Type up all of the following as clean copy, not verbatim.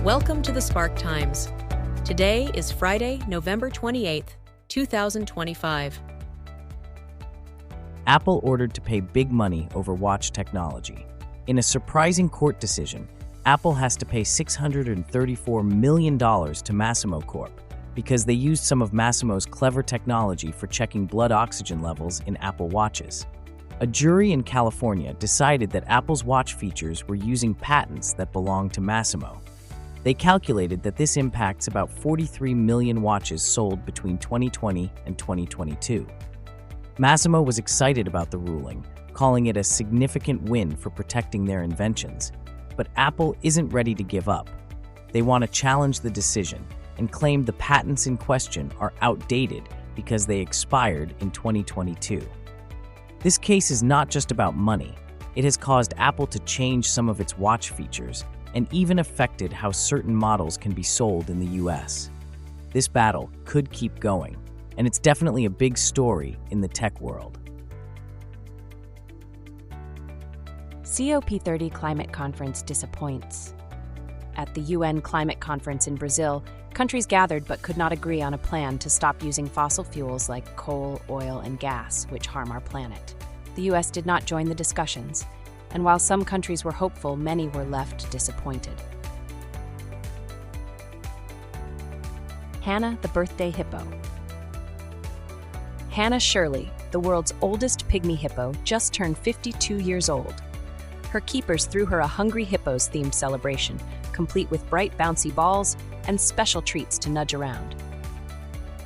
Welcome to the SparkTimes. Today is Friday, November 28th, 2025. Apple ordered to pay big money over watch technology. In a surprising court decision, Apple has to pay $634 million to Masimo Corp. because they used some of Masimo's clever technology for checking blood oxygen levels in Apple Watches. A jury in California decided that Apple's watch features were using patents that belonged to Masimo. They calculated that this impacts about 43 million watches sold between 2020 and 2022. Masimo was excited about the ruling, calling it a significant win for protecting their inventions. But Apple isn't ready to give up. They want to challenge the decision and claim the patents in question are outdated because they expired in 2022. This case is not just about money. It has caused Apple to change some of its watch features and even affected how certain models can be sold in the US. This battle could keep going, and it's definitely a big story in the tech world. COP30 climate conference disappoints. At the UN climate conference in Brazil, countries gathered but could not agree on a plan to stop using fossil fuels like coal, oil, and gas, which harm our planet. The US did not join the discussions, and while some countries were hopeful, many were left disappointed. Hannah, the birthday hippo. Hannah Shirley, the world's oldest pygmy hippo, just turned 52 years old. Her keepers threw her a Hungry Hippos-themed celebration, complete with bright, bouncy balls and special treats to nudge around.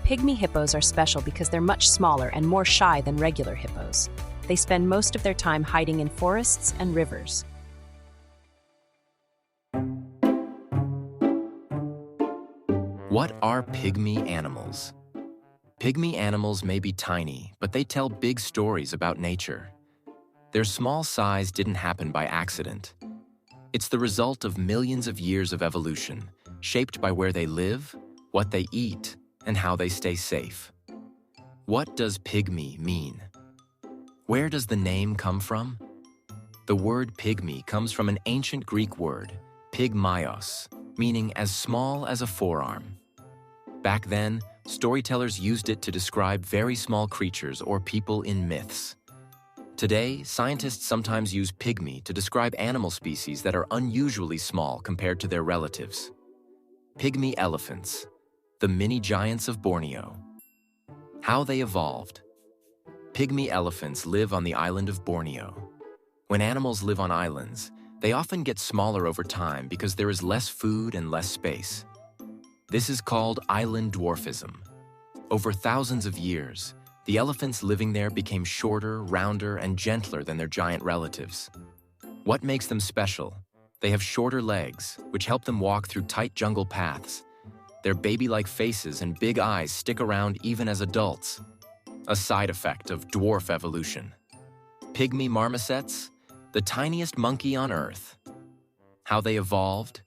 Pygmy hippos are special because they're much smaller and more shy than regular hippos. They spend most of their time hiding in forests and rivers. What are pygmy animals? Pygmy animals may be tiny, but they tell big stories about nature. Their small size didn't happen by accident. It's the result of millions of years of evolution, shaped by where they live, what they eat, and how they stay safe. What does pygmy mean? Where does the name come from? The word pygmy comes from an ancient Greek word, pygmaios, meaning as small as a forearm. Back then, storytellers used it to describe very small creatures or people in myths. Today, scientists sometimes use pygmy to describe animal species that are unusually small compared to their relatives. Pygmy elephants, the mini giants of Borneo. How they evolved. Pygmy elephants live on the island of Borneo. When animals live on islands, they often get smaller over time because there is less food and less space. This is called island dwarfism. Over thousands of years, the elephants living there became shorter, rounder, and gentler than their giant relatives. What makes them special? They have shorter legs, which help them walk through tight jungle paths. Their baby-like faces and big eyes stick around even as adults, a side effect of dwarf evolution. Pygmy marmosets, the tiniest monkey on Earth. How they evolved?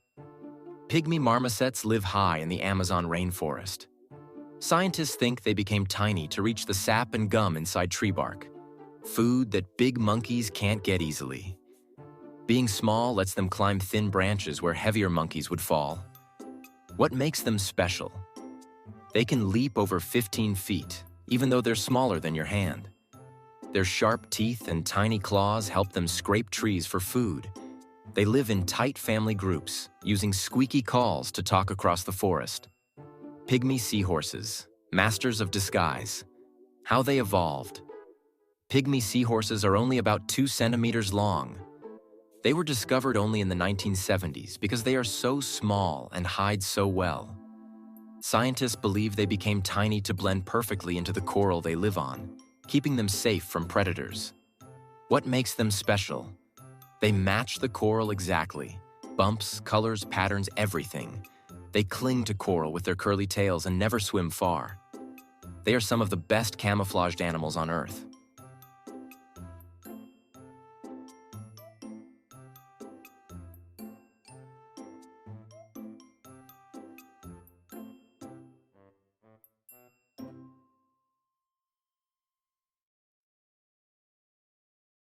Pygmy marmosets live high in the Amazon rainforest. Scientists think they became tiny to reach the sap and gum inside tree bark, food that big monkeys can't get easily. Being small lets them climb thin branches where heavier monkeys would fall. What makes them special? They can leap over 15 feet, even though they're smaller than your hand. Their sharp teeth and tiny claws help them scrape trees for food. They live in tight family groups, using squeaky calls to talk across the forest. Pygmy seahorses, masters of disguise. How they evolved. Pygmy seahorses are only about 2 centimeters long. They were discovered only in the 1970s because they are so small and hide so well. Scientists believe they became tiny to blend perfectly into the coral they live on, keeping them safe from predators. What makes them special? They match the coral exactly. Bumps, colors, patterns, everything. They cling to coral with their curly tails and never swim far. They are some of the best camouflaged animals on Earth.